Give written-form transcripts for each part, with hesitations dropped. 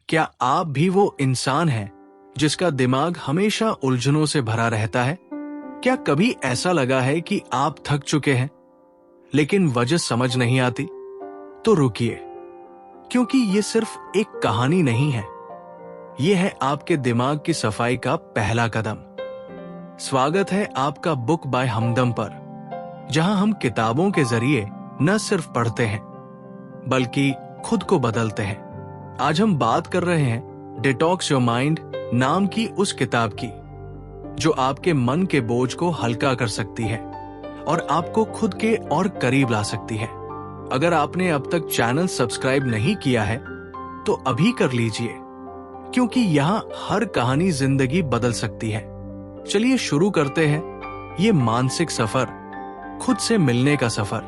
क्या आप भी वो इंसान हैं जिसका दिमाग हमेशा उलझनों से भरा रहता है? क्या कभी ऐसा लगा है कि आप थक चुके हैं लेकिन वजह समझ नहीं आती? तो रुकिए, क्योंकि ये सिर्फ एक कहानी नहीं है, ये है आपके दिमाग की सफाई का पहला कदम। स्वागत है आपका बुक बाय हमदम पर, जहां हम किताबों के जरिए न सिर्फ पढ़ते हैं बल्कि खुद को बदलते हैं। आज हम बात कर रहे हैं डिटॉक्स योर माइंड नाम की उस किताब की, जो आपके मन के बोझ को हल्का कर सकती है और आपको खुद के और करीब ला सकती है। अगर आपने अब तक चैनल सब्सक्राइब नहीं किया है तो अभी कर लीजिए, क्योंकि यहाँ हर कहानी जिंदगी बदल सकती है। चलिए शुरू करते हैं ये मानसिक सफर, खुद से मिलने का सफर।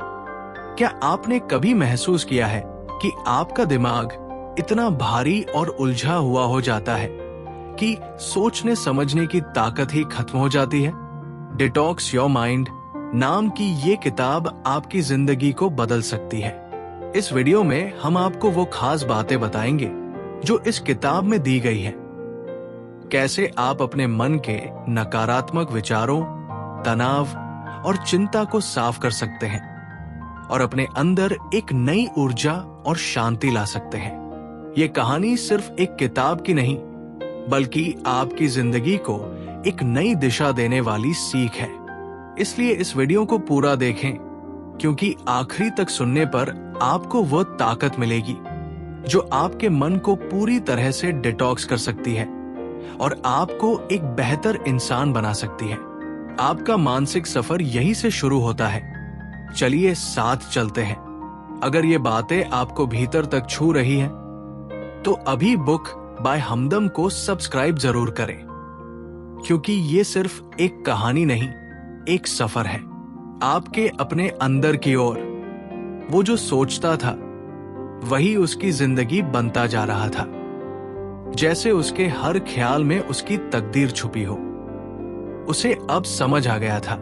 क्या आपने कभी महसूस किया है कि आपका दिमाग इतना भारी और उलझा हुआ हो जाता है कि सोचने समझने की ताकत ही खत्म हो जाती है? डिटॉक्स योर माइंड नाम की ये किताब आपकी जिंदगी को बदल सकती है। इस वीडियो में हम आपको वो खास बातें बताएंगे जो इस किताब में दी गई है। कैसे आप अपने मन के नकारात्मक विचारों, तनाव और चिंता को साफ कर सकते हैं और अपने अंदर एक नई ऊर्जा और शांति ला सकते हैं। ये कहानी सिर्फ एक किताब की नहीं, बल्कि आपकी जिंदगी को एक नई दिशा देने वाली सीख है। इसलिए इस वीडियो को पूरा देखें, क्योंकि आखिरी तक सुनने पर आपको वो ताकत मिलेगी जो आपके मन को पूरी तरह से डिटॉक्स कर सकती है और आपको एक बेहतर इंसान बना सकती है। आपका मानसिक सफर यहीं से शुरू होता है। चलिए साथ चलते हैं। अगर ये बातें आपको भीतर तक छू रही हैं, तो अभी बुक बाय हमदम को सब्सक्राइब जरूर करें, क्योंकि ये सिर्फ एक कहानी नहीं, एक सफर है आपके अपने अंदर की ओर। वो जो सोचता था वही उसकी जिंदगी बनता जा रहा था, जैसे उसके हर ख्याल में उसकी तकदीर छुपी हो। उसे अब समझ आ गया था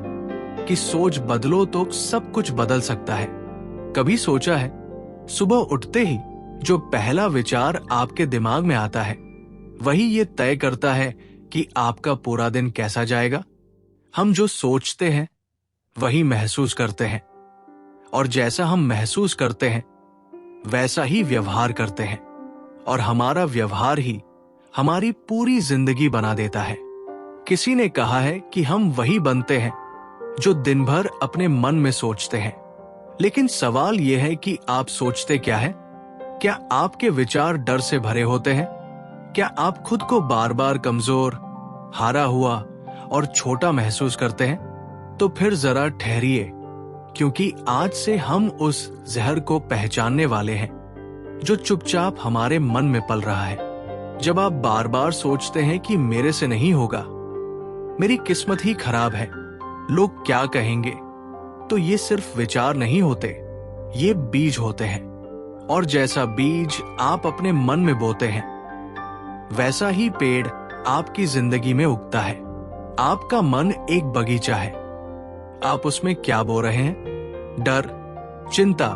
कि सोच बदलो तो सब कुछ बदल सकता है। कभी सोचा है, सुबह उठते ही जो पहला विचार आपके दिमाग में आता है वही ये तय करता है कि आपका पूरा दिन कैसा जाएगा? हम जो सोचते हैं वही महसूस करते हैं, और जैसा हम महसूस करते हैं वैसा ही व्यवहार करते हैं, और हमारा व्यवहार ही हमारी पूरी जिंदगी बना देता है। किसी ने कहा है कि हम वही बनते हैं जो दिन भर अपने मन में सोचते हैं। लेकिन सवाल यह है कि आप सोचते क्या है? क्या आपके विचार डर से भरे होते हैं? क्या आप खुद को बार बार कमजोर, हारा हुआ और छोटा महसूस करते हैं? तो फिर जरा ठहरिए, क्योंकि आज से हम उस जहर को पहचानने वाले हैं जो चुपचाप हमारे मन में पल रहा है। जब आप बार बार सोचते हैं कि मेरे से नहीं होगा, मेरी किस्मत ही खराब है, लोग क्या कहेंगे, तो ये सिर्फ विचार नहीं होते, ये बीज होते हैं। और जैसा बीज आप अपने मन में बोते हैं, वैसा ही पेड़ आपकी जिंदगी में उगता है। आपका मन एक बगीचा है। आप उसमें क्या बो रहे हैं? डर, चिंता,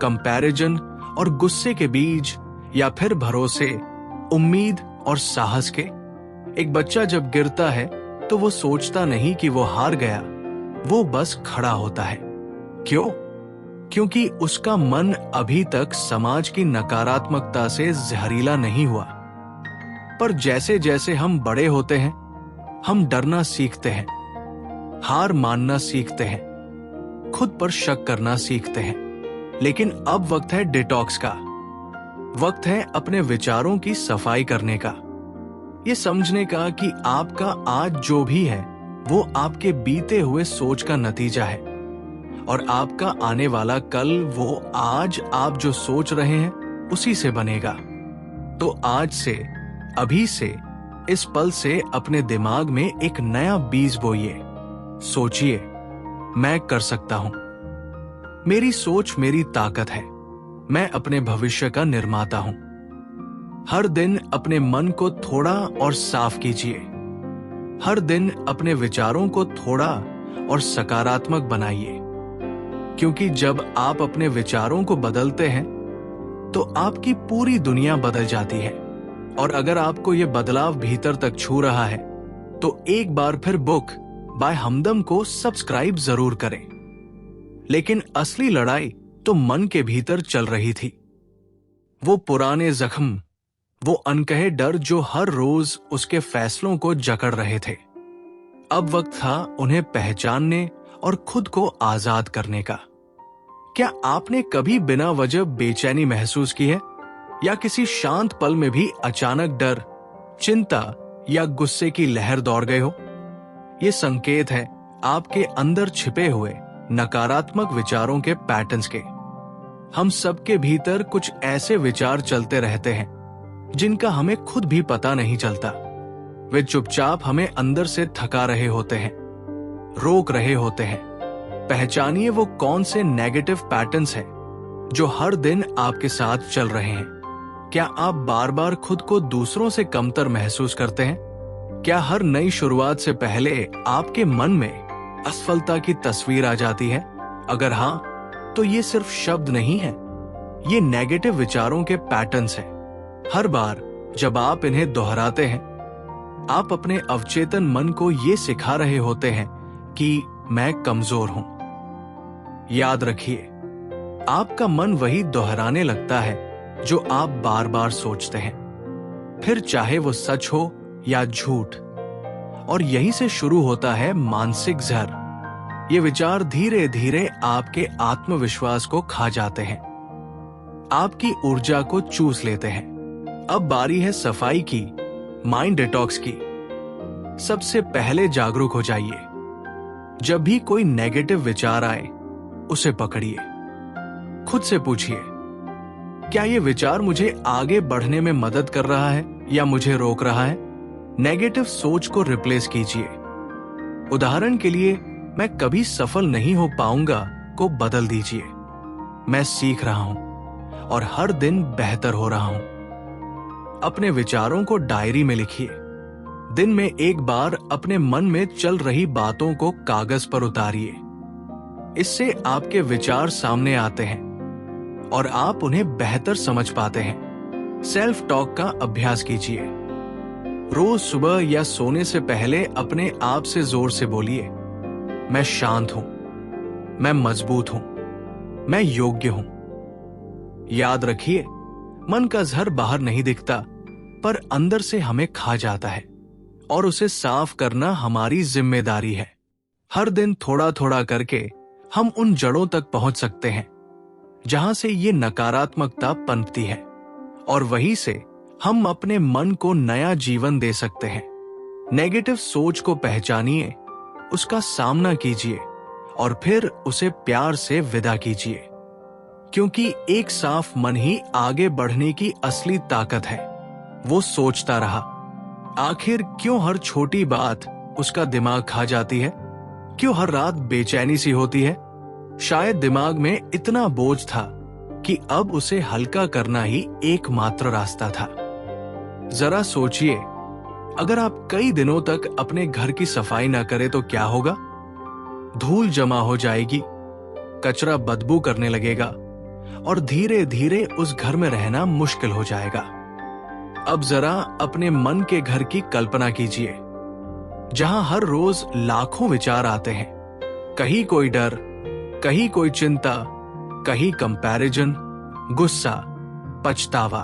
कंपैरिजन और गुस्से के बीज, या फिर भरोसे, उम्मीद और साहस के? एक बच्चा जब गिरता है तो वो सोचता नहीं कि वो हार गया, वो बस खड़ा होता है। क्यों? क्योंकि उसका मन अभी तक समाज की नकारात्मकता से जहरीला नहीं हुआ। पर जैसे जैसे हम बड़े होते हैं, हम डरना सीखते हैं, हार मानना सीखते हैं, खुद पर शक करना सीखते हैं। लेकिन अब वक्त है डिटॉक्स का। वक्त है अपने विचारों की सफाई करने का, ये समझने का कि आपका आज जो भी है वो आपके बीते हुए सोच का नतीजा है, और आपका आने वाला कल वो आज आप जो सोच रहे हैं उसी से बनेगा। तो आज से, अभी से, इस पल से अपने दिमाग में एक नया बीज बोइए। सोचिए, मैं कर सकता हूं, मेरी सोच मेरी ताकत है, मैं अपने भविष्य का निर्माता हूं। हर दिन अपने मन को थोड़ा और साफ कीजिए। हर दिन अपने विचारों को थोड़ा और सकारात्मक बनाइए, क्योंकि जब आप अपने विचारों को बदलते हैं तो आपकी पूरी दुनिया बदल जाती है। और अगर आपको ये बदलाव भीतर तक छू रहा है तो एक बार फिर बुक बाय हमदम को सब्सक्राइब जरूर करें। लेकिन असली लड़ाई तो मन के भीतर चल रही थी। वो पुराने जख्म, वो अनकहे डर जो हर रोज उसके फैसलों को जकड़ रहे थे। अब वक्त था उन्हें पहचानने और खुद को आजाद करने का। क्या आपने कभी बिना वजह बेचैनी महसूस की है, या किसी शांत पल में भी अचानक डर, चिंता या गुस्से की लहर दौड़ गए हो? ये संकेत है आपके अंदर छिपे हुए नकारात्मक विचारों के पैटर्न्स के। हम सबके भीतर कुछ ऐसे विचार चलते रहते हैं जिनका हमें खुद भी पता नहीं चलता। वे चुपचाप हमें अंदर से थका रहे होते हैं, रोक रहे होते हैं। पहचानिए वो कौन से नेगेटिव पैटर्न्स हैं जो हर दिन आपके साथ चल रहे हैं। क्या आप बार बार खुद को दूसरों से कमतर महसूस करते हैं? क्या हर नई शुरुआत से पहले आपके मन में असफलता की तस्वीर आ जाती है? अगर हाँ, तो ये सिर्फ शब्द नहीं है, ये नेगेटिव विचारों के पैटर्न्स हैं। हर बार जब आप इन्हें दोहराते हैं, आप अपने अवचेतन मन को ये सिखा रहे होते हैं कि मैं कमजोर हूं। याद रखिए, आपका मन वही दोहराने लगता है जो आप बार बार सोचते हैं, फिर चाहे वो सच हो या झूठ। और यहीं से शुरू होता है मानसिक जहर। ये विचार धीरे धीरे आपके आत्मविश्वास को खा जाते हैं, आपकी ऊर्जा को चूस लेते हैं। अब बारी है सफाई की, माइंड डिटॉक्स की। सबसे पहले जागरूक हो जाइए। जब भी कोई नेगेटिव विचार आए, उसे पकड़िए। खुद से पूछिए, क्या ये विचार मुझे आगे बढ़ने में मदद कर रहा है या मुझे रोक रहा है? नेगेटिव सोच को रिप्लेस कीजिए। उदाहरण के लिए, मैं कभी सफल नहीं हो पाऊंगा को बदल दीजिए, मैं सीख रहा हूं और हर दिन बेहतर हो रहा हूं। अपने विचारों को डायरी में लिखिए। दिन में एक बार अपने मन में चल रही बातों को कागज पर उतारिए। इससे आपके विचार सामने आते हैं और आप उन्हें बेहतर समझ पाते हैं। सेल्फ टॉक का अभ्यास कीजिए। रोज सुबह या सोने से पहले अपने आप से जोर से बोलिए, मैं शांत हूं, मैं मजबूत हूं, मैं योग्य हूं। याद रखिए, मन का जहर बाहर नहीं दिखता, पर अंदर से हमें खा जाता है और उसे साफ करना हमारी जिम्मेदारी है। हर दिन थोड़ा थोड़ा करके हम उन जड़ों तक पहुंच सकते हैं जहां से ये नकारात्मकता पनपती है, और वहीं से हम अपने मन को नया जीवन दे सकते हैं। नेगेटिव सोच को पहचानिए, उसका सामना कीजिए और फिर उसे प्यार से विदा कीजिए, क्योंकि एक साफ मन ही आगे बढ़ने की असली ताकत है। वो सोचता रहा, आखिर क्यों हर छोटी बात उसका दिमाग खा जाती है? क्यों हर रात बेचैनी सी होती है? शायद दिमाग में इतना बोझ था कि अब उसे हल्का करना ही एकमात्र रास्ता था। जरा सोचिए, अगर आप कई दिनों तक अपने घर की सफाई न करें तो क्या होगा? धूल जमा हो जाएगी, कचरा बदबू करने लगेगा और धीरे धीरे उस घर में रहना मुश्किल हो जाएगा। अब जरा अपने मन के घर की कल्पना कीजिए, जहां हर रोज लाखों विचार आते हैं। कहीं कोई डर, कहीं कोई चिंता, कहीं कंपैरिजन, गुस्सा, पछतावा।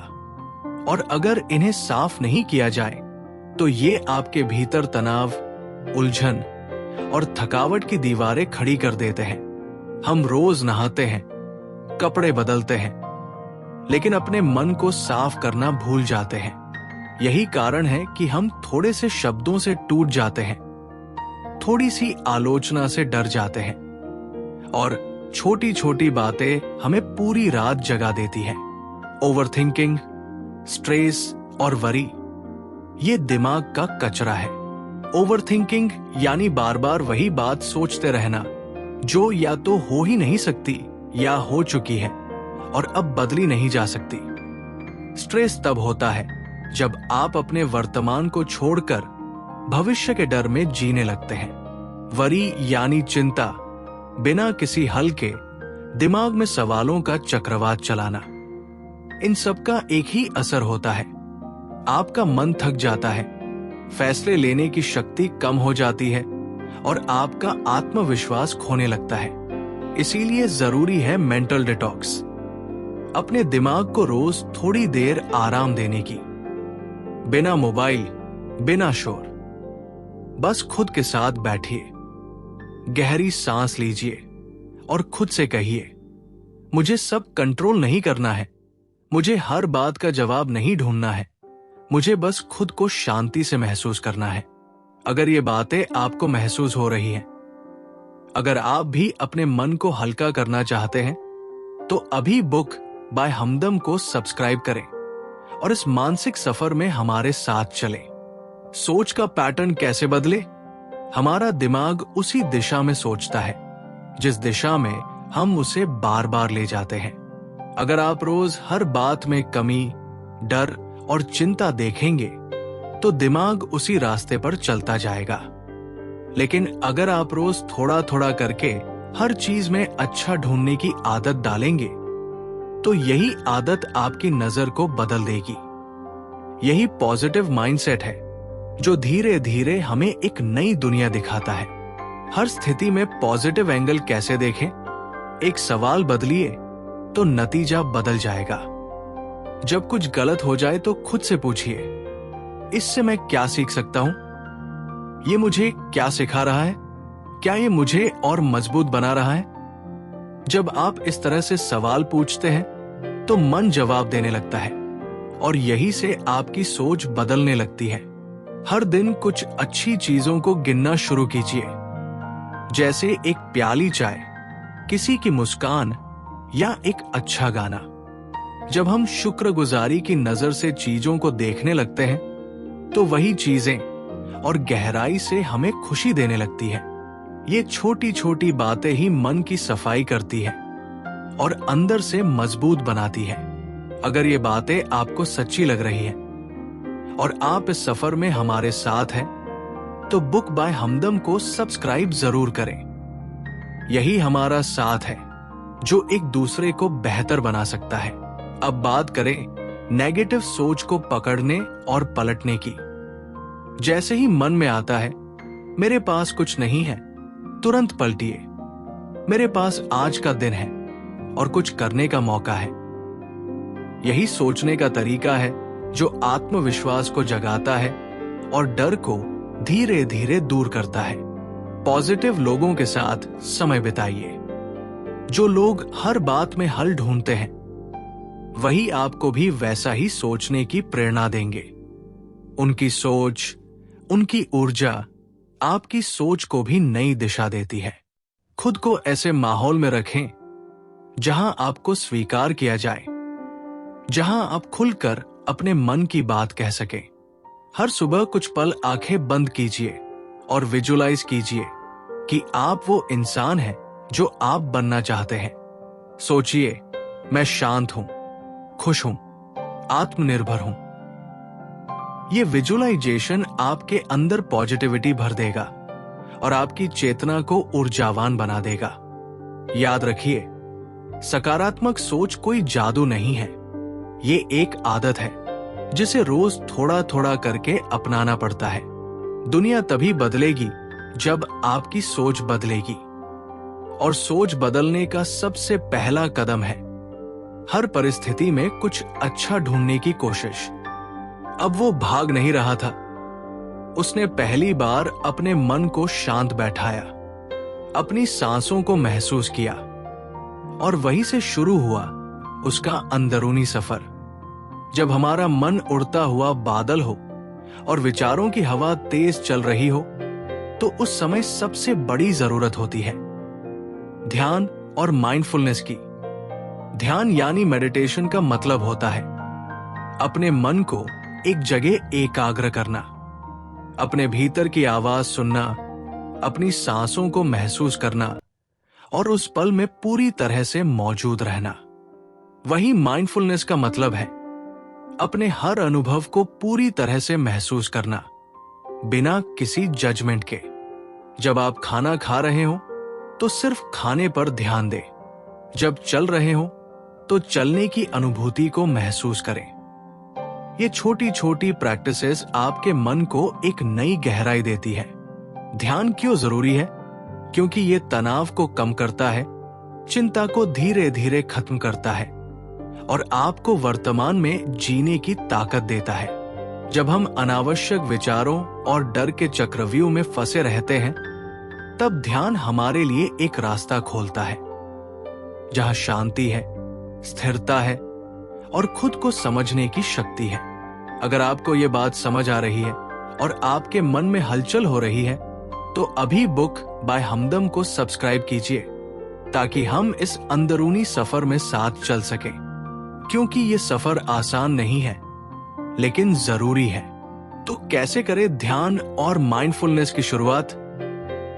और अगर इन्हें साफ नहीं किया जाए तो ये आपके भीतर तनाव, उलझन और थकावट की दीवारें खड़ी कर देते हैं। हम रोज नहाते हैं, कपड़े बदलते हैं, लेकिन अपने मन को साफ करना भूल जाते हैं। यही कारण है कि हम थोड़े से शब्दों से टूट जाते हैं, थोड़ी सी आलोचना से डर जाते हैं, और छोटी छोटी बातें हमें पूरी रात जगा देती हैं। ओवरथिंकिंग, स्ट्रेस और वरी, ये दिमाग का कचरा है। ओवरथिंकिंग यानी बार बार वही बात सोचते रहना जो या तो हो ही नहीं सकती या हो चुकी है और अब बदली नहीं जा सकती। स्ट्रेस तब होता है जब आप अपने वर्तमान को छोड़कर भविष्य के डर में जीने लगते हैं। वरी यानी चिंता, बिना किसी हल के दिमाग में सवालों का चक्रवात चलाना। इन सब का एक ही असर होता है, आपका मन थक जाता है, फैसले लेने की शक्ति कम हो जाती है और आपका आत्मविश्वास खोने लगता है। इसीलिए जरूरी है मेंटल डिटॉक्स। अपने दिमाग को रोज थोड़ी देर आराम देने की, बिना मोबाइल, बिना शोर। बस खुद के साथ बैठिए, गहरी सांस लीजिए और खुद से कहिए, मुझे सब कंट्रोल नहीं करना है, मुझे हर बात का जवाब नहीं ढूंढना है, मुझे बस खुद को शांति से महसूस करना है। अगर ये बातें आपको महसूस हो रही हैं, अगर आप भी अपने मन को हल्का करना चाहते हैं, तो अभी बुक बाय हमदम को सब्सक्राइब करें और इस मानसिक सफर में हमारे साथ चलें। सोच का पैटर्न कैसे बदले? हमारा दिमाग उसी दिशा में सोचता है जिस दिशा में हम उसे बार बार ले जाते हैं। अगर आप रोज हर बात में कमी, डर और चिंता देखेंगे तो दिमाग उसी रास्ते पर चलता जाएगा। लेकिन अगर आप रोज थोड़ा थोड़ा करके हर चीज में अच्छा ढूंढने की आदत डालेंगे तो यही आदत आपकी नजर को बदल देगी। यही पॉजिटिव माइंडसेट है जो धीरे धीरे हमें एक नई दुनिया दिखाता है। हर स्थिति में पॉजिटिव एंगल कैसे देखें? एक सवाल बदलिए तो नतीजा बदल जाएगा। जब कुछ गलत हो जाए तो खुद से पूछिए, इससे मैं क्या सीख सकता हूं? ये मुझे क्या सिखा रहा है? क्या ये मुझे और मजबूत बना रहा है? जब आप इस तरह से सवाल पूछते हैं तो मन जवाब देने लगता है और यही से आपकी सोच बदलने लगती है। हर दिन कुछ अच्छी चीजों को गिनना शुरू कीजिए, जैसे एक प्याली चाय, किसी की मुस्कान या एक अच्छा गाना। जब हम शुक्रगुजारी की नजर से चीजों को देखने लगते हैं तो वही चीजें और गहराई से हमें खुशी देने लगती है। ये छोटी छोटी बातें ही मन की सफाई करती है और अंदर से मजबूत बनाती है। अगर ये बातें आपको सच्ची लग रही हैं और आप इस सफर में हमारे साथ हैं, तो बुक बाय हमदम को सब्सक्राइब जरूर करें। यही हमारा साथ है जो एक दूसरे को बेहतर बना सकता है। अब बात करें नेगेटिव सोच को पकड़ने और पलटने की। जैसे ही मन में आता है, मेरे पास कुछ नहीं है, तुरंत पलटिए, मेरे पास आज का दिन है और कुछ करने का मौका है। यही सोचने का तरीका है जो आत्मविश्वास को जगाता है और डर को धीरे धीरे दूर करता है। पॉजिटिव लोगों के साथ समय बिताइए। जो लोग हर बात में हल ढूंढते हैं, वही आपको भी वैसा ही सोचने की प्रेरणा देंगे। उनकी सोच, उनकी ऊर्जा आपकी सोच को भी नई दिशा देती है। खुद को ऐसे माहौल में रखें जहां आपको स्वीकार किया जाए, जहां आप खुलकर अपने मन की बात कह सकें। हर सुबह कुछ पल आंखें बंद कीजिए और विजुलाइज कीजिए कि आप वो इंसान हैं जो आप बनना चाहते हैं। सोचिए, मैं शांत हूं, खुश हूं, आत्मनिर्भर हूं। ये विजुअलाइजेशन आपके अंदर पॉजिटिविटी भर देगा और आपकी चेतना को ऊर्जावान बना देगा। याद रखिए, सकारात्मक सोच कोई जादू नहीं है, ये एक आदत है जिसे रोज थोड़ा थोड़ा करके अपनाना पड़ता है। दुनिया तभी बदलेगी जब आपकी सोच बदलेगी, और सोच बदलने का सबसे पहला कदम है हर परिस्थिति में कुछ अच्छा ढूंढने की कोशिश। अब वो भाग नहीं रहा था, उसने पहली बार अपने मन को शांत बैठाया, अपनी सांसों को महसूस किया, और वहीं से शुरू हुआ उसका अंदरूनी सफर। जब हमारा मन उड़ता हुआ बादल हो और विचारों की हवा तेज चल रही हो, तो उस समय सबसे बड़ी जरूरत होती है ध्यान और माइंडफुलनेस की। ध्यान यानी मेडिटेशन का मतलब होता है अपने मन को एक जगह एकाग्र करना, अपने भीतर की आवाज सुनना, अपनी सांसों को महसूस करना और उस पल में पूरी तरह से मौजूद रहना। वही माइंडफुलनेस का मतलब है अपने हर अनुभव को पूरी तरह से महसूस करना, बिना किसी जजमेंट के। जब आप खाना खा रहे हो तो सिर्फ खाने पर ध्यान दें, जब चल रहे हो तो चलने की अनुभूति को महसूस करें। ये छोटी छोटी प्रैक्टिसेस आपके मन को एक नई गहराई देती है। ध्यान क्यों जरूरी है? क्योंकि ये तनाव को कम करता है, चिंता को धीरे धीरे खत्म करता है और आपको वर्तमान में जीने की ताकत देता है। जब हम अनावश्यक विचारों और डर के चक्रव्यूह में फंसे रहते हैं, तब ध्यान हमारे लिए एक रास्ता खोलता है जहां शांति है, स्थिरता है और खुद को समझने की शक्ति है। अगर आपको ये बात समझ आ रही है और आपके मन में हलचल हो रही है, तो अभी बुक बाय हमदम को सब्सक्राइब कीजिए ताकि हम इस अंदरूनी सफर में साथ चल सकें। क्योंकि ये सफर आसान नहीं है, लेकिन जरूरी है। तो कैसे करें ध्यान और माइंडफुलनेस की शुरुआत?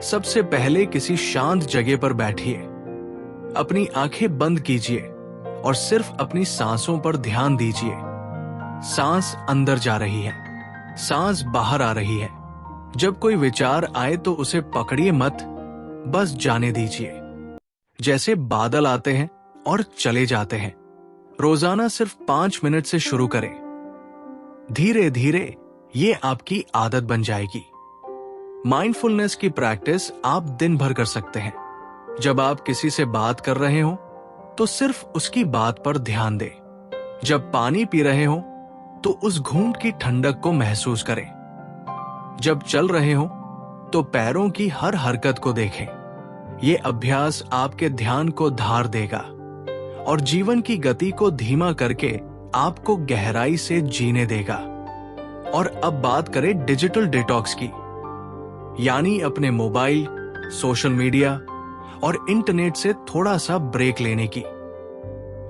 सबसे पहले किसी शांत जगह पर बैठिए, अपनी आंखें बंद कीजिए और सिर्फ अपनी सांसों पर ध्यान दीजिए। सांस अंदर जा रही है, सांस बाहर आ रही है। जब कोई विचार आए तो उसे पकड़िए मत, बस जाने दीजिए। जैसे बादल आते हैं और चले जाते हैं। रोजाना सिर्फ 5 मिनट से शुरू करें। धीरे धीरे ये आपकी आदत बन जाएगी। माइंडफुलनेस की प्रैक्टिस आप दिन भर कर सकते हैं। जब आप किसी से बात कर रहे हो तो सिर्फ उसकी बात पर ध्यान दें। जब पानी पी रहे हो तो उस घूंट की ठंडक को महसूस करें। जब चल रहे हो तो पैरों की हर हरकत को देखें। ये अभ्यास आपके ध्यान को धार देगा और जीवन की गति को धीमा करके आपको गहराई से जीने देगा। और अब बात करें डिजिटल डिटॉक्स की, यानी अपने मोबाइल, सोशल मीडिया और इंटरनेट से थोड़ा सा ब्रेक लेने की।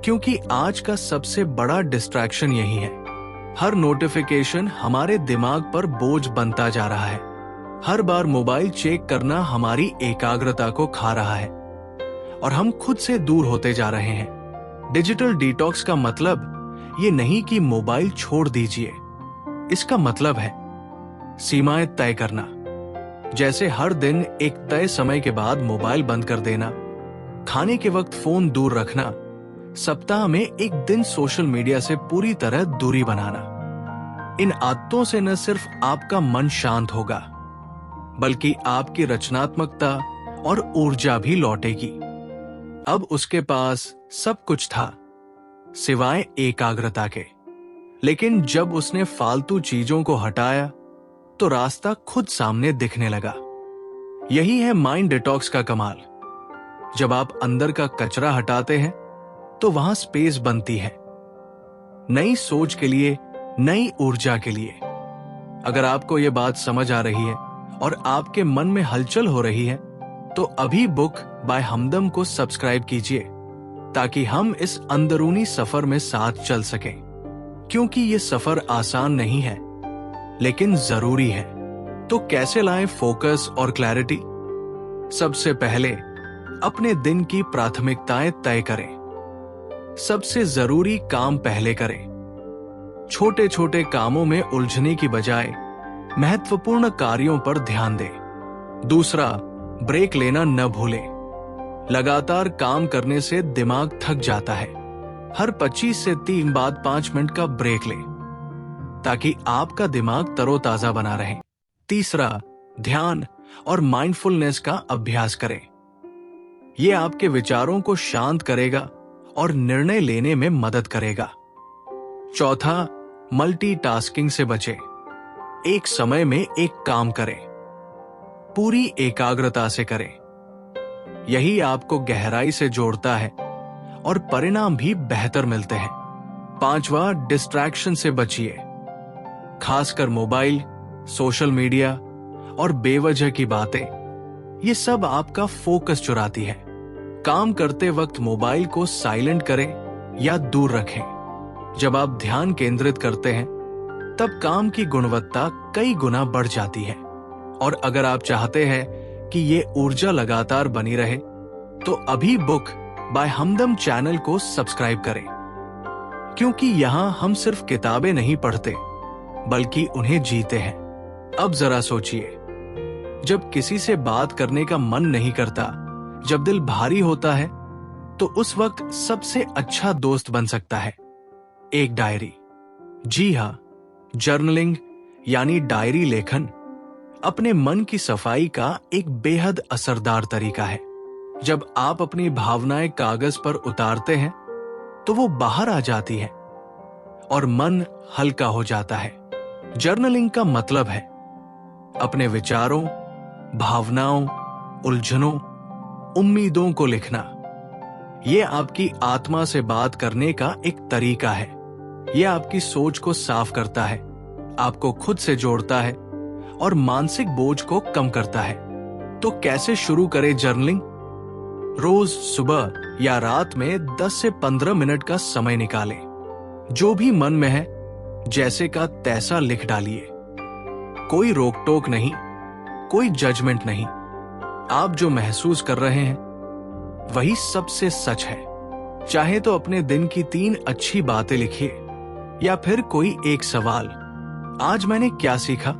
क्योंकि आज का सबसे बड़ा डिस्ट्रैक्शन यही है। हर नोटिफिकेशन हमारे दिमाग पर बोझ बनता जा रहा है। हर बार मोबाइल चेक करना हमारी एकाग्रता को खा रहा है और हम खुद से दूर होते जा रहे हैं। डिजिटल डिटॉक्स का मतलब ये नहीं कि मोबाइल छोड़ दीजिए। इसका मतलब है सीमाएं तय करना। जैसे हर दिन एक तय समय के बाद मोबाइल बंद कर देना, खाने के वक्त फोन दूर रखना, सप्ताह में एक दिन सोशल मीडिया से पूरी तरह दूरी बनाना। इन आदतों से न सिर्फ आपका मन शांत होगा, बल्कि आपकी रचनात्मकता और ऊर्जा भी लौटेगी। अब उसके पास सब कुछ था सिवाय एकाग्रता के। लेकिन जब उसने फालतू चीजों को हटाया तो रास्ता खुद सामने दिखने लगा। यही है माइंड डिटॉक्स का कमाल। जब आप अंदर का कचरा हटाते हैं तो वहां स्पेस बनती है नई सोच के लिए, नई ऊर्जा के लिए। अगर आपको यह बात समझ आ रही है और आपके मन में हलचल हो रही है, तो अभी बुक बाय हमदम को सब्सक्राइब कीजिए ताकि हम इस अंदरूनी सफर में साथ चल सकें। क्योंकि ये सफर आसान नहीं है, लेकिन जरूरी है। तो कैसे लाएं फोकस और क्लैरिटी? सबसे पहले अपने दिन की प्राथमिकताएं तय करें। सबसे जरूरी काम पहले करें। छोटे छोटे कामों में उलझने की बजाय महत्वपूर्ण कार्यों पर ध्यान दें। दूसरा, ब्रेक लेना न भूलें। लगातार काम करने से दिमाग थक जाता है। हर 25 से 3 बाद 5 मिनट का ब्रेक लें ताकि आपका दिमाग तरोताजा बना रहे। तीसरा, ध्यान और माइंडफुलनेस का अभ्यास करें। यह आपके विचारों को शांत करेगा और निर्णय लेने में मदद करेगा। चौथा, मल्टीटास्किंग से बचें। एक समय में एक काम करें, पूरी एकाग्रता से करें। यही आपको गहराई से जोड़ता है और परिणाम भी बेहतर मिलते हैं। पांचवा, डिस्ट्रैक्शन से बचिए, खासकर मोबाइल, सोशल मीडिया और बेवजह की बातें। ये सब आपका फोकस चुराती है। काम करते वक्त मोबाइल को साइलेंट करें या दूर रखें। जब आप ध्यान केंद्रित करते हैं, तब काम की गुणवत्ता कई गुना बढ़ जाती है। और अगर आप चाहते हैं कि ये ऊर्जा लगातार बनी रहे, तो अभी बुक बाय हमदम चैनल को सब्सक्राइब करें। क्योंकि यहाँ हम सिर्फ किताबें नहीं पढ़ते, बल्कि उन्हें जीते हैं। अब जरा सोचिए, जब किसी से बात करने का मन नहीं करता, जब दिल भारी होता है, तो उस वक्त सबसे अच्छा दोस्त बन सकता है एक डायरी। जी हाँ, जर्नलिंग यानी डायरी लेखन अपने मन की सफाई का एक बेहद असरदार तरीका है। जब आप अपनी भावनाएं कागज पर उतारते हैं तो वो बाहर आ जाती है और मन हल्का हो जाता है। जर्नलिंग का मतलब है अपने विचारों, भावनाओं, उलझनों, उम्मीदों को लिखना। ये आपकी आत्मा से बात करने का एक तरीका है। यह आपकी सोच को साफ करता है, आपको खुद से जोड़ता है और मानसिक बोझ को कम करता है। तो कैसे शुरू करें जर्नलिंग? रोज सुबह या रात में 10 से 15 मिनट का समय निकालें। जो भी मन में है जैसे का तैसा लिख डालिए। कोई रोक टोक नहीं, कोई जजमेंट नहीं। आप जो महसूस कर रहे हैं वही सबसे सच है। चाहे तो अपने दिन की 3 अच्छी बातें लिखिए या फिर कोई एक सवाल। आज मैंने क्या सीखा?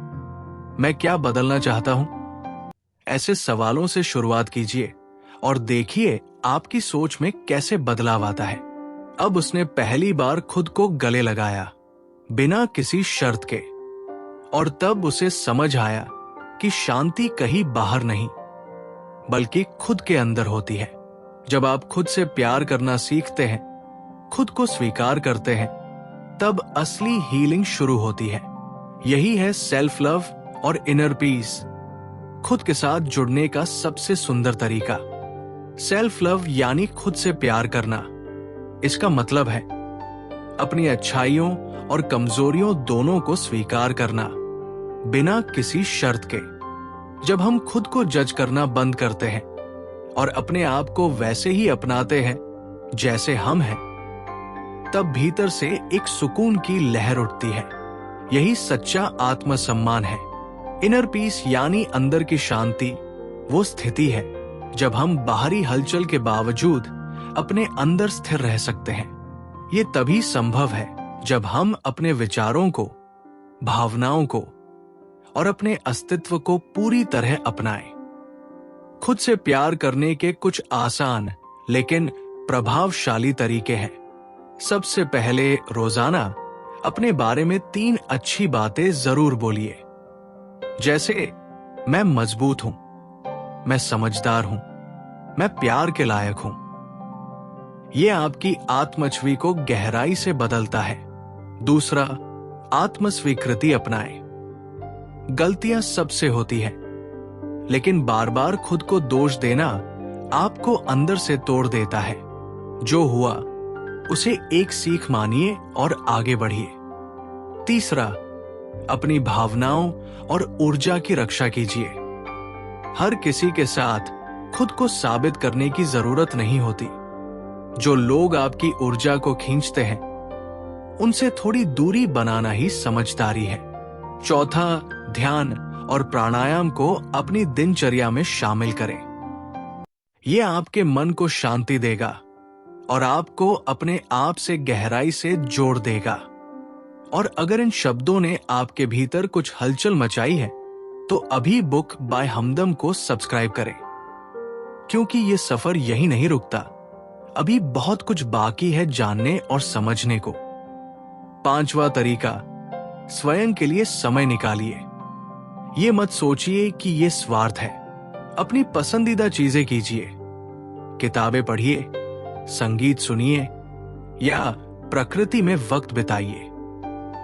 मैं क्या बदलना चाहता हूं? ऐसे सवालों से शुरुआत कीजिए और देखिए आपकी सोच में कैसे बदलाव आता है। अब उसने पहली बार खुद को गले लगाया, बिना किसी शर्त के, और तब उसे समझ आया कि शांति कहीं बाहर नहीं बल्कि खुद के अंदर होती है। जब आप खुद से प्यार करना सीखते हैं, खुद को स्वीकार करते हैं, तब असली हीलिंग शुरू होती है। यही है सेल्फ लव और इनर पीस, खुद के साथ जुड़ने का सबसे सुंदर तरीका। सेल्फ लव यानी खुद से प्यार करना। इसका मतलब है अपनी अच्छाइयों और कमजोरियों दोनों को स्वीकार करना, बिना किसी शर्त के। जब हम खुद को जज करना बंद करते हैं और अपने आप को वैसे ही अपनाते हैं जैसे हम हैं, तब भीतर से एक सुकून की लहर उठती है। यही सच्चा आत्मसम्मान है। इनर पीस यानी अंदर की शांति वो स्थिति है जब हम बाहरी हलचल के बावजूद अपने अंदर स्थिर रह सकते हैं। ये तभी संभव है जब हम अपने विचारों को, भावनाओं को और अपने अस्तित्व को पूरी तरह अपनाएं। खुद से प्यार करने के कुछ आसान लेकिन प्रभावशाली तरीके हैं। सबसे पहले रोजाना अपने बारे में 3 अच्छी बातें जरूर बोलिए। जैसे, मैं मजबूत हूं, मैं समझदार हूं, मैं प्यार के लायक हूं। यह आपकी आत्मछवि को गहराई से बदलता है। दूसरा, आत्मस्वीकृति अपनाएं। गलतियां सबसे होती हैं, लेकिन बार बार खुद को दोष देना आपको अंदर से तोड़ देता है। जो हुआ उसे एक सीख मानिए और आगे बढ़िए। तीसरा, अपनी भावनाओं और ऊर्जा की रक्षा कीजिए। हर किसी के साथ खुद को साबित करने की जरूरत नहीं होती। जो लोग आपकी ऊर्जा को खींचते हैं उनसे थोड़ी दूरी बनाना ही समझदारी है। चौथा, ध्यान और प्राणायाम को अपनी दिनचर्या में शामिल करें। यह आपके मन को शांति देगा और आपको अपने आप से गहराई से जोड़ देगा। और अगर इन शब्दों ने आपके भीतर कुछ हलचल मचाई है तो अभी बुक बाय हमदम को सब्सक्राइब करें, क्योंकि ये सफर यही नहीं रुकता। अभी बहुत कुछ बाकी है जानने और समझने को। 5वां तरीका, स्वयं के लिए समय निकालिए। ये मत सोचिए कि ये स्वार्थ है। अपनी पसंदीदा चीजें कीजिए। किताबें पढ़िए, संगीत सुनिए या प्रकृति में वक्त बिताइए।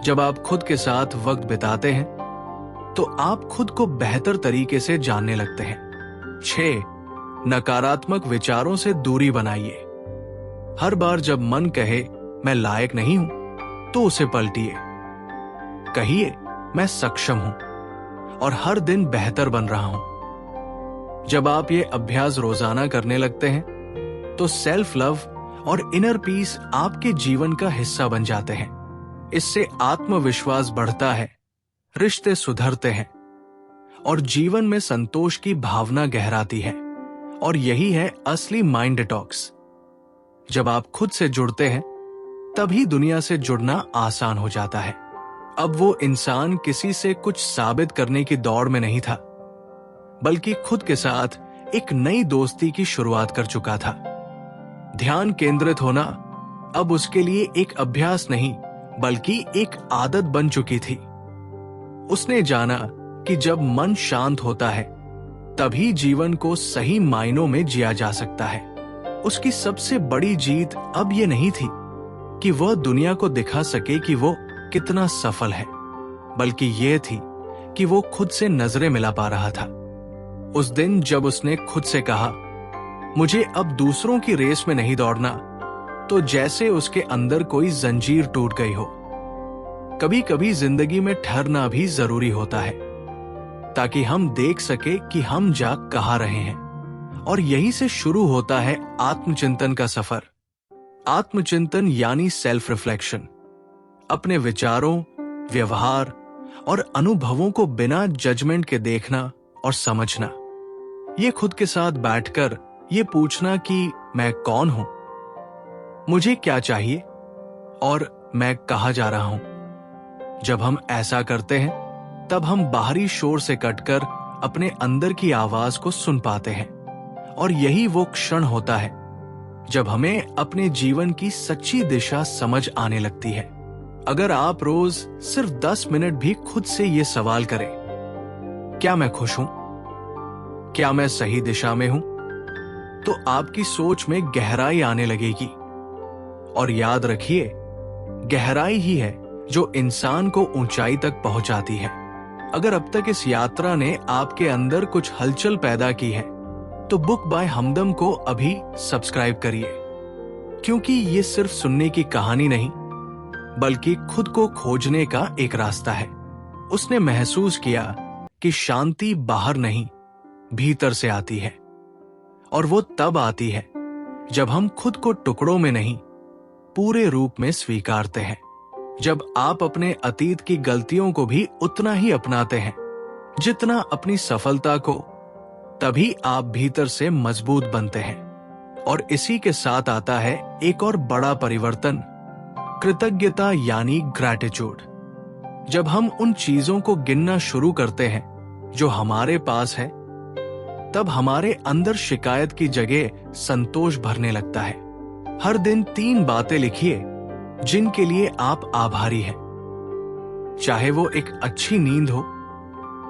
जब आप खुद के साथ वक्त बिताते हैं तो आप खुद को बेहतर तरीके से जानने लगते हैं। 6, नकारात्मक विचारों से दूरी बनाइए। हर बार जब मन कहे मैं लायक नहीं हूं तो उसे पलटिए। कहिए मैं सक्षम हूं और हर दिन बेहतर बन रहा हूं। जब आप ये अभ्यास रोजाना करने लगते हैं तो सेल्फ लव और इनर पीस आपके जीवन का हिस्सा बन जाते हैं। इससे आत्मविश्वास बढ़ता है, रिश्ते सुधरते हैं और जीवन में संतोष की भावना गहराती है। और यही है असली माइंड डिटॉक्स। जब आप खुद से जुड़ते हैं तभी दुनिया से जुड़ना आसान हो जाता है। अब वो इंसान किसी से कुछ साबित करने की दौड़ में नहीं था, बल्कि खुद के साथ एक नई दोस्ती की शुरुआत कर चुका था। ध्यान केंद्रित होना अब उसके लिए एक अभ्यास नहीं बल्कि एक आदत बन चुकी थी। उसने जाना कि जब मन शांत होता है तभी जीवन को सही मायनों में जिया जा सकता है। उसकी सबसे बड़ी जीत अब यह नहीं थी कि वह दुनिया को दिखा सके कि वो कितना सफल है, बल्कि यह थी कि वो खुद से नजरें मिला पा रहा था। उस दिन जब उसने खुद से कहा, मुझे अब दूसरों की रेस में नहीं दौड़ना, तो जैसे उसके अंदर कोई जंजीर टूट गई हो। कभी कभी जिंदगी में ठहरना भी जरूरी होता है ताकि हम देख सके कि हम जा कहां रहे हैं। और यही से शुरू होता है आत्मचिंतन का सफर। आत्मचिंतन यानी सेल्फ रिफ्लेक्शन, अपने विचारों, व्यवहार और अनुभवों को बिना जजमेंट के देखना और समझना। ये खुद के साथ बैठकर ये पूछना कि मैं कौन हूं, मुझे क्या चाहिए और मैं कहां जा रहा हूं। जब हम ऐसा करते हैं तब हम बाहरी शोर से कटकर अपने अंदर की आवाज को सुन पाते हैं। और यही वो क्षण होता है जब हमें अपने जीवन की सच्ची दिशा समझ आने लगती है। अगर आप रोज सिर्फ 10 मिनट भी खुद से ये सवाल करें, क्या मैं खुश हूं, क्या मैं सही दिशा में हूं, तो आपकी सोच में गहराई आने लगेगी। और याद रखिए, गहराई ही है जो इंसान को ऊंचाई तक पहुंचाती है। अगर अब तक इस यात्रा ने आपके अंदर कुछ हलचल पैदा की है तो बुक बाय हमदम को अभी सब्सक्राइब करिए, क्योंकि ये सिर्फ सुनने की कहानी नहीं बल्कि खुद को खोजने का एक रास्ता है। उसने महसूस किया कि शांति बाहर नहीं, भीतर से आती है। और वो तब आती है जब हम खुद को टुकड़ों में नहीं, पूरे रूप में स्वीकारते हैं। जब आप अपने अतीत की गलतियों को भी उतना ही अपनाते हैं जितना अपनी सफलता को, तभी आप भीतर से मजबूत बनते हैं। और इसी के साथ आता है एक और बड़ा परिवर्तन, कृतज्ञता यानी ग्रैटिट्यूड। जब हम उन चीजों को गिनना शुरू करते हैं जो हमारे पास है, तब हमारे अंदर शिकायत की जगह संतोष भरने लगता है। हर दिन 3 बातें लिखिए जिनके लिए आप आभारी हैं, चाहे वो एक अच्छी नींद हो,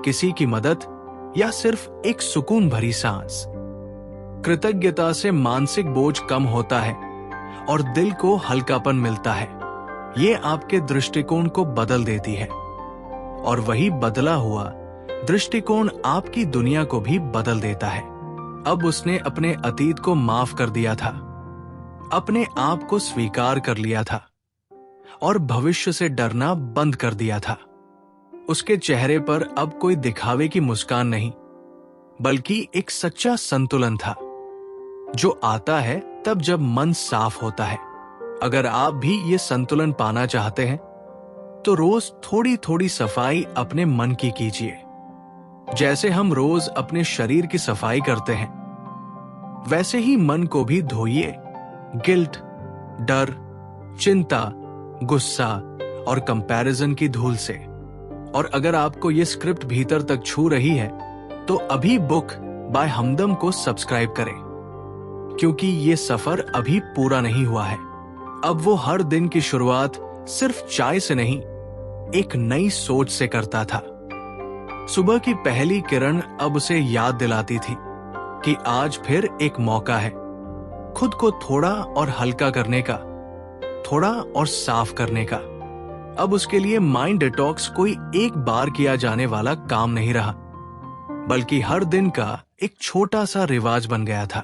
किसी की मदद या सिर्फ एक सुकून भरी सांस। कृतज्ञता से मानसिक बोझ कम होता है और दिल को हल्कापन मिलता है। ये आपके दृष्टिकोण को बदल देती है और वही बदला हुआ दृष्टिकोण आपकी दुनिया को भी बदल देता है। अब उसने अपने अतीत को माफ कर दिया था, अपने आप को स्वीकार कर लिया था और भविष्य से डरना बंद कर दिया था। उसके चेहरे पर अब कोई दिखावे की मुस्कान नहीं, बल्कि एक सच्चा संतुलन था जो आता है तब जब मन साफ होता है। अगर आप भी ये संतुलन पाना चाहते हैं तो रोज थोड़ी थोड़ी सफाई अपने मन की कीजिए। जैसे हम रोज अपने शरीर की सफाई करते हैं, वैसे ही मन को भी धोइए गिल्ट, डर, चिंता, गुस्सा और कंपैरिजन की धूल से। और अगर आपको ये स्क्रिप्ट भीतर तक छू रही है तो अभी बुक बाय हमदम को सब्सक्राइब करें, क्योंकि ये सफर अभी पूरा नहीं हुआ है। अब वो हर दिन की शुरुआत सिर्फ चाय से नहीं, एक नई सोच से करता था। सुबह की पहली किरण अब उसे याद दिलाती थी कि आज फिर एक मौका है खुद को थोड़ा और हल्का करने का, थोड़ा और साफ करने का। अब उसके लिए माइंड डिटॉक्स कोई एक बार किया जाने वाला काम नहीं रहा, बल्कि हर दिन का एक छोटा सा रिवाज बन गया था।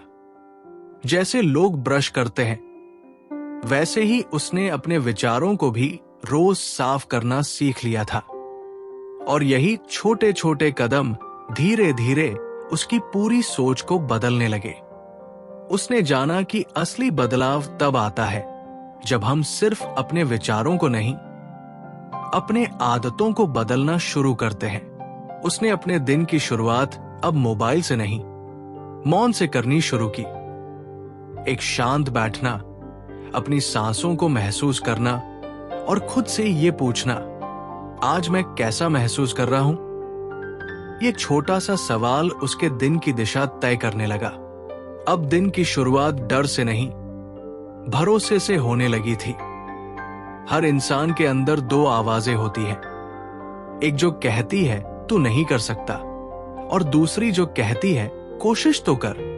जैसे लोग ब्रश करते हैं, वैसे ही उसने अपने विचारों को भी रोज साफ करना सीख लिया था। और यही छोटे छोटे कदम धीरे धीरे उसकी पूरी सोच को बदलने लगे। उसने जाना कि असली बदलाव तब आता है जब हम सिर्फ अपने विचारों को नहीं, अपने आदतों को बदलना शुरू करते हैं। उसने अपने दिन की शुरुआत अब मोबाइल से नहीं, मौन से करनी शुरू की। एक शांत बैठना, अपनी सांसों को महसूस करना और खुद से ये पूछना, आज मैं कैसा महसूस कर रहा हूं। ये छोटा सा सवाल उसके दिन की दिशा तय करने लगा। अब दिन की शुरुआत डर से नहीं, भरोसे से होने लगी थी। हर इंसान के अंदर दो आवाजें होती हैं। एक जो कहती है तू नहीं कर सकता, और दूसरी जो कहती है कोशिश तो कर।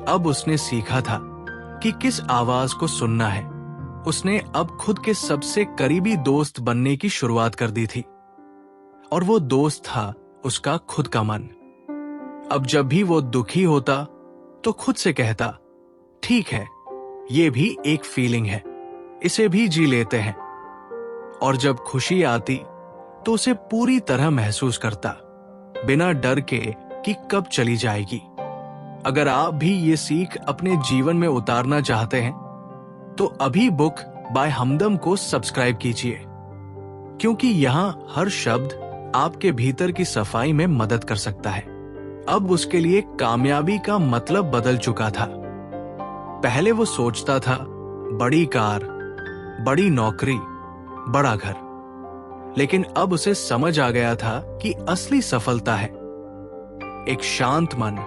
अब उसने सीखा था कि किस आवाज को सुनना है। उसने अब खुद के सबसे करीबी दोस्त बनने की शुरुआत कर दी थी, और वो दोस्त था उसका खुद का मन। अब जब भी वो दुखी होता तो खुद से कहता, ठीक है, ये भी एक फीलिंग है, इसे भी जी लेते हैं। और जब खुशी आती तो उसे पूरी तरह महसूस करता, बिना डर के कि कब चली जाएगी। अगर आप भी ये सीख अपने जीवन में उतारना चाहते हैं तो अभी बुक बाय हमदम को सब्सक्राइब कीजिए, क्योंकि यहां हर शब्द आपके भीतर की सफाई में मदद कर सकता है। अब उसके लिए कामयाबी का मतलब बदल चुका था। पहले वो सोचता था बड़ी कार, बड़ी नौकरी, बड़ा घर, लेकिन अब उसे समझ आ गया था कि असली सफलता है एक शांत मन,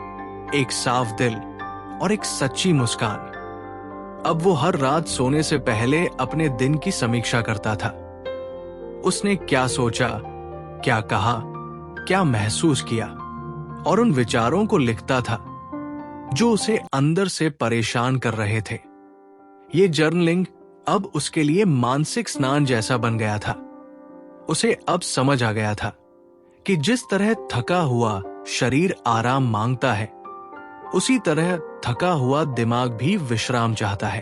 एक साफ दिल और एक सच्ची मुस्कान। अब वो हर रात सोने से पहले अपने दिन की समीक्षा करता था। उसने क्या सोचा, क्या कहा, क्या महसूस किया, और उन विचारों को लिखता था जो उसे अंदर से परेशान कर रहे थे। ये जर्नलिंग अब उसके लिए मानसिक स्नान जैसा बन गया था। उसे अब समझ आ गया था कि जिस तरह थका हुआ शरीर आराम मांगता है, उसी तरह थका हुआ दिमाग भी विश्राम चाहता है।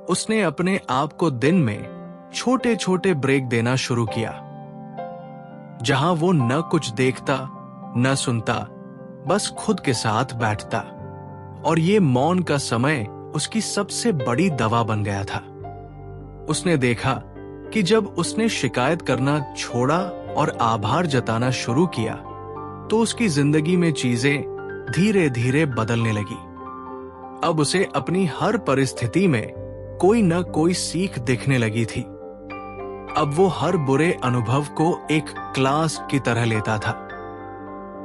उसने अपने आप को दिन में छोटे छोटे ब्रेक देना शुरू किया, जहां वो न कुछ देखता, न सुनता, बस खुद के साथ बैठता। और ये मौन का समय उसकी सबसे बड़ी दवा बन गया था। उसने देखा कि जब उसने शिकायत करना छोड़ा और आभार जताना शुरू किया तो उसकी जिंदगी में चीजें धीरे धीरे बदलने लगी। अब उसे अपनी हर परिस्थिति में कोई न कोई सीख दिखने लगी थी। अब वो हर बुरे अनुभव को एक क्लास की तरह लेता था,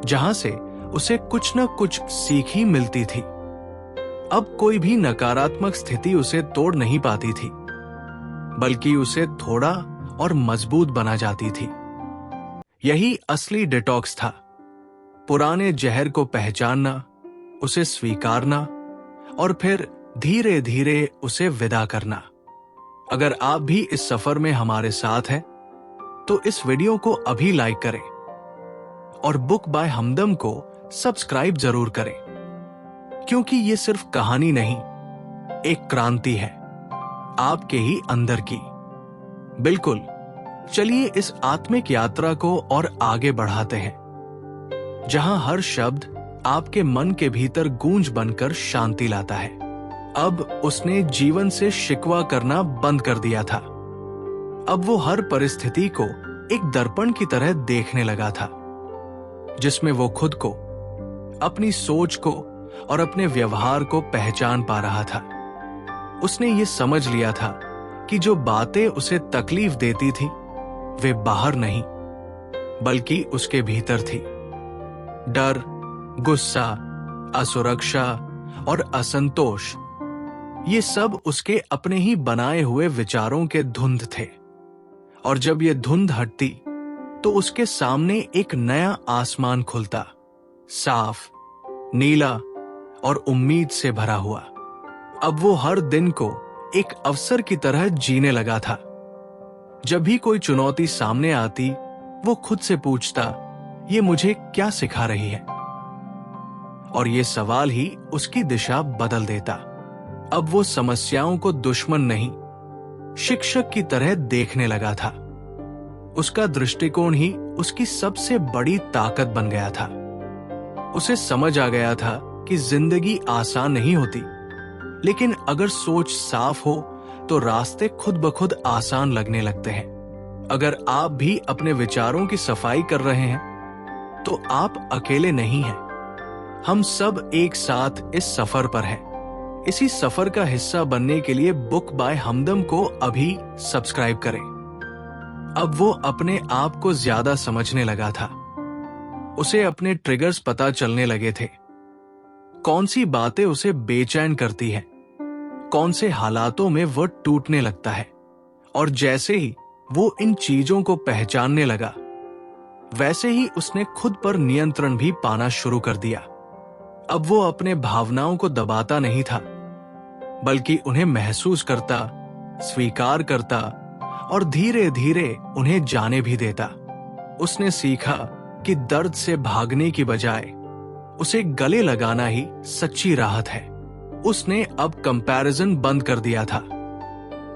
जहां से उसे कुछ न कुछ सीख ही मिलती थी। अब कोई भी नकारात्मक स्थिति उसे तोड़ नहीं पाती थी, बल्कि उसे थोड़ा और मजबूत बना जाती थी। यही असली डिटॉक्स था, पुराने जहर को पहचानना, उसे स्वीकारना और फिर धीरे धीरे उसे विदा करना। अगर आप भी इस सफर में हमारे साथ हैं, तो इस वीडियो को अभी लाइक करें और बुक बाय हमदम को सब्सक्राइब जरूर करें, क्योंकि ये सिर्फ कहानी नहीं, एक क्रांति है आपके ही अंदर की। बिल्कुल, चलिए इस आत्मिक यात्रा को और आगे बढ़ाते हैं, जहां हर शब्द आपके मन के भीतर गूंज बनकर शांति लाता है। अब उसने जीवन से शिकवा करना बंद कर दिया था। अब वो हर परिस्थिति को एक दर्पण की तरह देखने लगा था, जिसमें वो खुद को, अपनी सोच को और अपने व्यवहार को पहचान पा रहा था। उसने ये समझ लिया था कि जो बातें उसे तकलीफ देती थी वे बाहर नहीं, बल्कि उसके भीतर थी। डर, गुस्सा, असुरक्षा और असंतोष, ये सब उसके अपने ही बनाए हुए विचारों के धुंध थे। और जब ये धुंध हटती तो उसके सामने एक नया आसमान खुलता, साफ, नीला और उम्मीद से भरा हुआ। अब वो हर दिन को एक अवसर की तरह जीने लगा था। जब भी कोई चुनौती सामने आती, वो खुद से पूछता, ये मुझे क्या सिखा रही है? और ये सवाल ही उसकी दिशा बदल देता। अब वो समस्याओं को दुश्मन नहीं, शिक्षक की तरह देखने लगा था। उसका दृष्टिकोण ही उसकी सबसे बड़ी ताकत बन गया था। उसे समझ आ गया था कि जिंदगी आसान नहीं होती, लेकिन अगर सोच साफ हो तो रास्ते खुद ब खुद आसान लगने लगते हैं। अगर आप भी अपने विचारों की सफाई कर रहे हैं तो आप अकेले नहीं हैं। हम सब एक साथ इस सफर पर हैं। इसी सफर का हिस्सा बनने के लिए बुक बाय हमदम को अभी सब्सक्राइब करें। अब वो अपने आप को ज्यादा समझने लगा था। उसे अपने ट्रिगर्स पता चलने लगे थे। कौन सी बातें उसे बेचैन करती हैं, कौन से हालातों में वह टूटने लगता है और जैसे ही वो इन चीजों को पहचानने लगा, वैसे ही उसने खुद पर नियंत्रण भी पाना शुरू कर दिया। अब वो अपने भावनाओं को दबाता नहीं था, बल्कि उन्हें महसूस करता, स्वीकार करता और धीरे धीरे उन्हें जाने भी देता। उसने सीखा कि दर्द से भागने की बजाय उसे गले लगाना ही सच्ची राहत है। उसने अब कंपैरिजन बंद कर दिया था।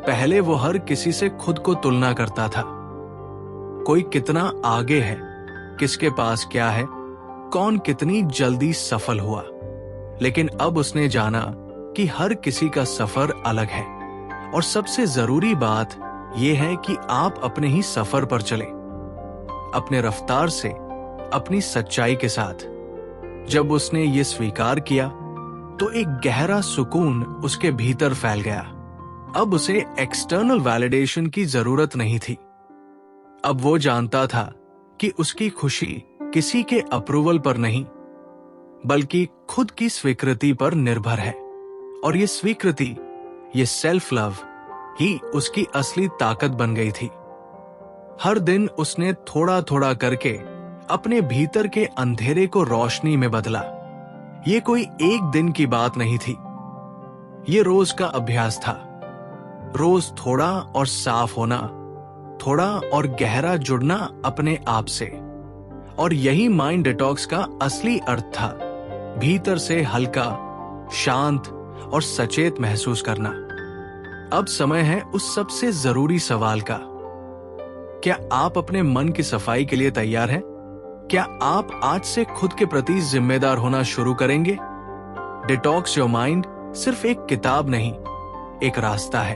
पहले वो हर किसी से खुद को तुलना करता था, कोई कितना आगे है, किसके पास क्या है, कौन कितनी जल्दी सफल हुआ। लेकिन अब उसने जाना कि हर किसी का सफर अलग है, और सबसे जरूरी बात यह है कि आप अपने ही सफर पर चले, अपने रफ्तार से, अपनी सच्चाई के साथ। जब उसने ये स्वीकार किया तो एक गहरा सुकून उसके भीतर फैल गया। अब उसे एक्सटर्नल वैलिडेशन की जरूरत नहीं थी। अब वो जानता था कि उसकी खुशी किसी के अप्रूवल पर नहीं, बल्कि खुद की स्वीकृति पर निर्भर है। और ये स्वीकृति, ये सेल्फ लव ही उसकी असली ताकत बन गई थी। हर दिन उसने थोड़ा थोड़ा करके अपने भीतर के अंधेरे को रोशनी में बदला। ये कोई एक दिन की बात नहीं थी, ये रोज का अभ्यास था। रोज थोड़ा और साफ होना, थोड़ा और गहरा जुड़ना अपने आप से। और यही माइंड डिटॉक्स का असली अर्थ था, भीतर से हल्का, शांत और सचेत महसूस करना। अब समय है उस सबसे जरूरी सवाल का। क्या आप अपने मन की सफाई के लिए तैयार हैं? क्या आप आज से खुद के प्रति जिम्मेदार होना शुरू करेंगे? डिटॉक्स योर माइंड सिर्फ एक किताब नहीं, एक रास्ता है,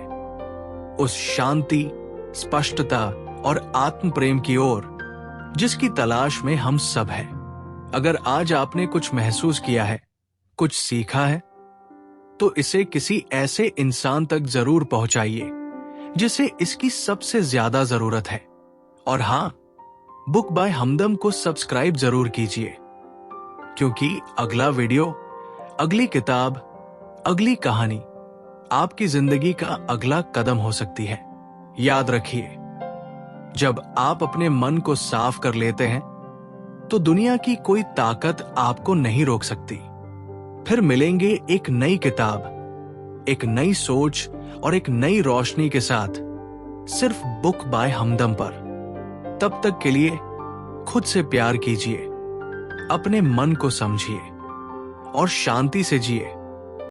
उस शांति, स्पष्टता और आत्म प्रेम की ओर जिसकी तलाश में हम सब हैं। अगर आज आपने कुछ महसूस किया है, कुछ सीखा है, तो इसे किसी ऐसे इंसान तक जरूर पहुंचाइए जिसे इसकी सबसे ज्यादा जरूरत है। और हाँ, बुक बाय हमदम को सब्सक्राइब जरूर कीजिए, क्योंकि अगला वीडियो, अगली किताब, अगली कहानी आपकी जिंदगी का अगला कदम हो सकती है। याद रखिए, जब आप अपने मन को साफ कर लेते हैं तो दुनिया की कोई ताकत आपको नहीं रोक सकती। फिर मिलेंगे एक नई किताब, एक नई सोच और एक नई रोशनी के साथ, सिर्फ बुक बाय हमदम पर। तब तक के लिए खुद से प्यार कीजिए, अपने मन को समझिए और शांति से जिए।